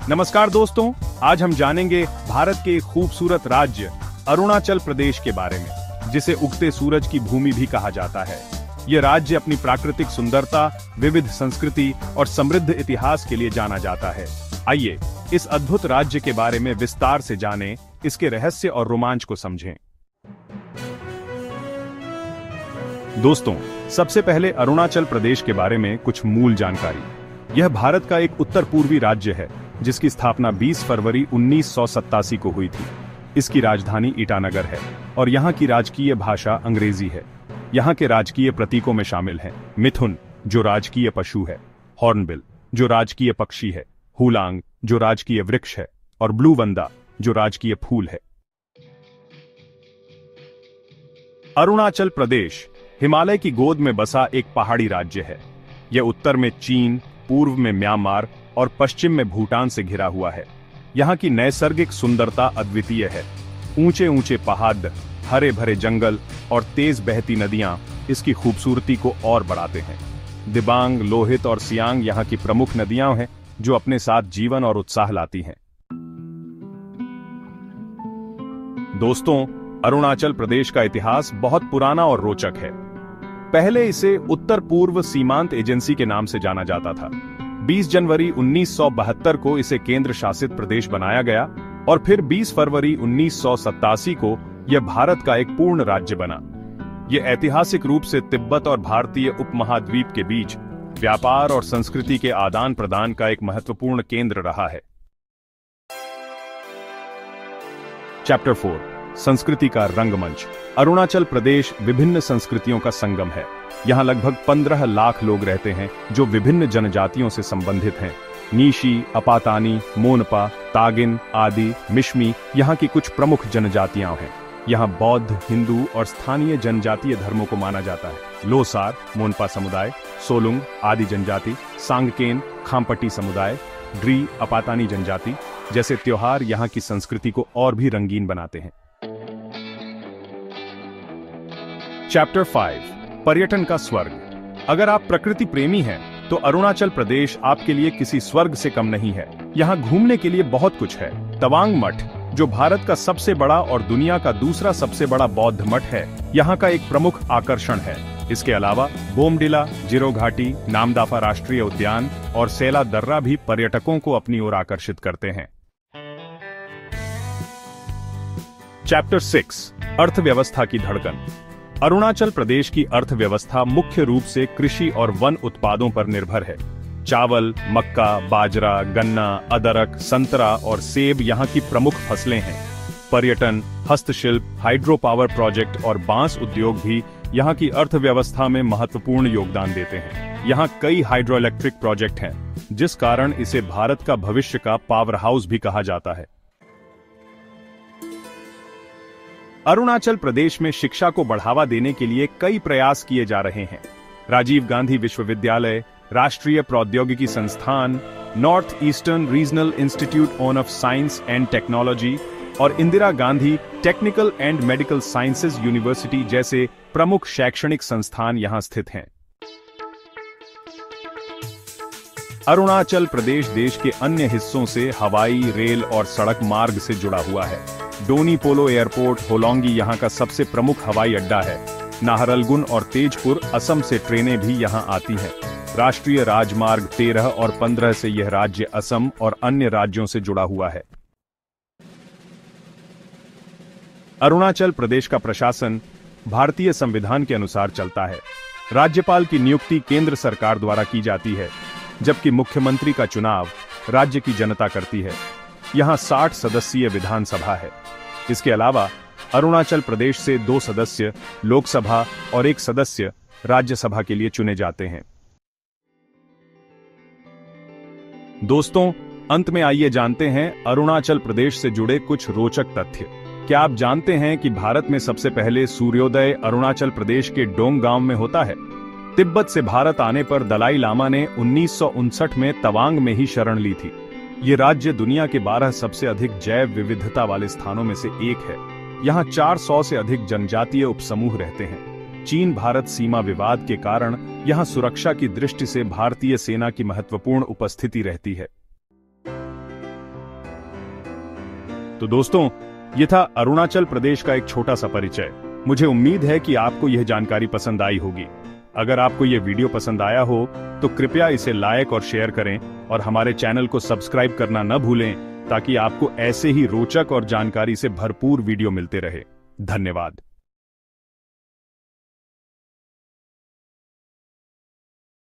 नमस्कार दोस्तों, आज हम जानेंगे भारत के एक खूबसूरत राज्य अरुणाचल प्रदेश के बारे में, जिसे उगते सूरज की भूमि भी कहा जाता है। यह राज्य अपनी प्राकृतिक सुंदरता, विविध संस्कृति और समृद्ध इतिहास के लिए जाना जाता है। आइए इस अद्भुत राज्य के बारे में विस्तार से जानें, इसके रहस्य और रोमांच को समझें। दोस्तों, सबसे पहले अरुणाचल प्रदेश के बारे में कुछ मूल जानकारी। यह भारत का एक उत्तर पूर्वी राज्य है, जिसकी स्थापना 20 फरवरी 1987 को हुई थी। इसकी राजधानी ईटानगर है और यहाँ की राजकीय भाषा अंग्रेजी है। यहाँ के राजकीय प्रतीकों में शामिल हैं मिथुन, जो राजकीय पशु है, हॉर्नबिल, जो राजकीय पक्षी है, हुलांग, जो राजकीय वृक्ष है, और ब्लू वंदा, जो राजकीय फूल है। अरुणाचल प्रदेश हिमालय की गोद में बसा एक पहाड़ी राज्य है। यह उत्तर में चीन, पूर्व में म्यांमार और पश्चिम में भूटान से घिरा हुआ है। यहाँ की नैसर्गिक सुंदरता अद्वितीय है। ऊंचे ऊंचे पहाड़, हरे भरे जंगल और तेज बहती नदियां इसकी खूबसूरती को और बढ़ाते हैं। दिबांग, लोहित और सियांग यहाँ की प्रमुख नदियां हैं, जो अपने साथ जीवन और उत्साह लाती हैं। दोस्तों, अरुणाचल प्रदेश का इतिहास बहुत पुराना और रोचक है। पहले इसे उत्तर पूर्व सीमांत एजेंसी के नाम से जाना जाता था। 20 जनवरी 1972 को इसे केंद्र शासित प्रदेश बनाया गया और फिर 20 फरवरी 1987 को यह भारत का एक पूर्ण राज्य बना। यह ऐतिहासिक रूप से तिब्बत और भारतीय उपमहाद्वीप के बीच व्यापार और संस्कृति के आदान प्रदान का एक महत्वपूर्ण केंद्र रहा है। चैप्टर 4, संस्कृति का रंगमंच। अरुणाचल प्रदेश विभिन्न संस्कृतियों का संगम है। यहाँ लगभग 15 लाख लोग रहते हैं, जो विभिन्न जनजातियों से संबंधित हैं। नीशी, अपातानी, मोनपा, तागिन आदि मिश्मी यहाँ की कुछ प्रमुख जनजातियां हैं। यहाँ बौद्ध, हिंदू और स्थानीय जनजातीय धर्मों को माना जाता है। लोसार, मोनपा समुदाय, सोलुंग आदि जनजाति, सांगकेन, खामपट्टी समुदाय, ड्री, अपातानी जनजाति जैसे त्योहार यहाँ की संस्कृति को और भी रंगीन बनाते हैं। चैप्टर 5, पर्यटन का स्वर्ग। अगर आप प्रकृति प्रेमी हैं, तो अरुणाचल प्रदेश आपके लिए किसी स्वर्ग से कम नहीं है। यहाँ घूमने के लिए बहुत कुछ है। तवांग मठ, जो भारत का सबसे बड़ा और दुनिया का दूसरा सबसे बड़ा बौद्ध मठ है, यहाँ का एक प्रमुख आकर्षण है। इसके अलावा बोमडिला, जिरो घाटी, नामदाफा राष्ट्रीय उद्यान और सेला दर्रा भी पर्यटकों को अपनी ओर आकर्षित करते हैं। चैप्टर 6, अर्थव्यवस्था की धड़कन। अरुणाचल प्रदेश की अर्थव्यवस्था मुख्य रूप से कृषि और वन उत्पादों पर निर्भर है। चावल, मक्का, बाजरा, गन्ना, अदरक, संतरा और सेब यहाँ की प्रमुख फसलें हैं। पर्यटन, हस्तशिल्प, हाइड्रो पावर प्रोजेक्ट और बांस उद्योग भी यहाँ की अर्थव्यवस्था में महत्वपूर्ण योगदान देते हैं। यहाँ कई हाइड्रो इलेक्ट्रिक प्रोजेक्ट हैं, जिस कारण इसे भारत का भविष्य का पावर हाउस भी कहा जाता है। अरुणाचल प्रदेश में शिक्षा को बढ़ावा देने के लिए कई प्रयास किए जा रहे हैं। राजीव गांधी विश्वविद्यालय, राष्ट्रीय प्रौद्योगिकी संस्थान, north eastern regional institute of science and technology और Indira Gandhi technical and medical sciences university जैसे प्रमुख शैक्षणिक संस्थान यहां स्थित हैं। अरुणाचल प्रदेश देश के अन्य हिस्सों से हवाई, रेल और सड़क मार्ग से जुड़ा हुआ है। डोनी पोलो एयरपोर्ट होलोंगी यहाँ का सबसे प्रमुख हवाई अड्डा है। नाहरलगुन और तेजपुर, असम से ट्रेनें भी यहाँ आती हैं। राष्ट्रीय राजमार्ग 13 और 15 से यह राज्य असम और अन्य राज्यों से जुड़ा हुआ है। अरुणाचल प्रदेश का प्रशासन भारतीय संविधान के अनुसार चलता है। राज्यपाल की नियुक्ति केंद्र सरकार द्वारा की जाती है, जबकि मुख्यमंत्री का चुनाव राज्य की जनता करती है। यहाँ 60 सदस्यीय विधानसभा है। इसके अलावा अरुणाचल प्रदेश से 2 सदस्य लोकसभा और 1 सदस्य राज्यसभा के लिए चुने जाते हैं। दोस्तों, अंत में आइए जानते हैं अरुणाचल प्रदेश से जुड़े कुछ रोचक तथ्य। क्या आप जानते हैं कि भारत में सबसे पहले सूर्योदय अरुणाचल प्रदेश के डोंग गांव में होता है? तिब्बत से भारत आने पर दलाई लामा ने 1959 में तवांग में ही शरण ली थी। ये राज्य दुनिया के 12 सबसे अधिक जैव विविधता वाले स्थानों में से एक है। यहाँ 400 से अधिक जनजातीय उपसमूह रहते हैं। चीन भारत सीमा विवाद के कारण यहाँ सुरक्षा की दृष्टि से भारतीय सेना की महत्वपूर्ण उपस्थिति रहती है। तो दोस्तों, ये था अरुणाचल प्रदेश का एक छोटा सा परिचय। मुझे उम्मीद है कि आपको यह जानकारी पसंद आई होगी। अगर आपको यह वीडियो पसंद आया हो तो कृपया इसे लाइक और शेयर करें और हमारे चैनल को सब्सक्राइब करना न भूलें, ताकि आपको ऐसे ही रोचक और जानकारी से भरपूर वीडियो मिलते रहे। धन्यवाद।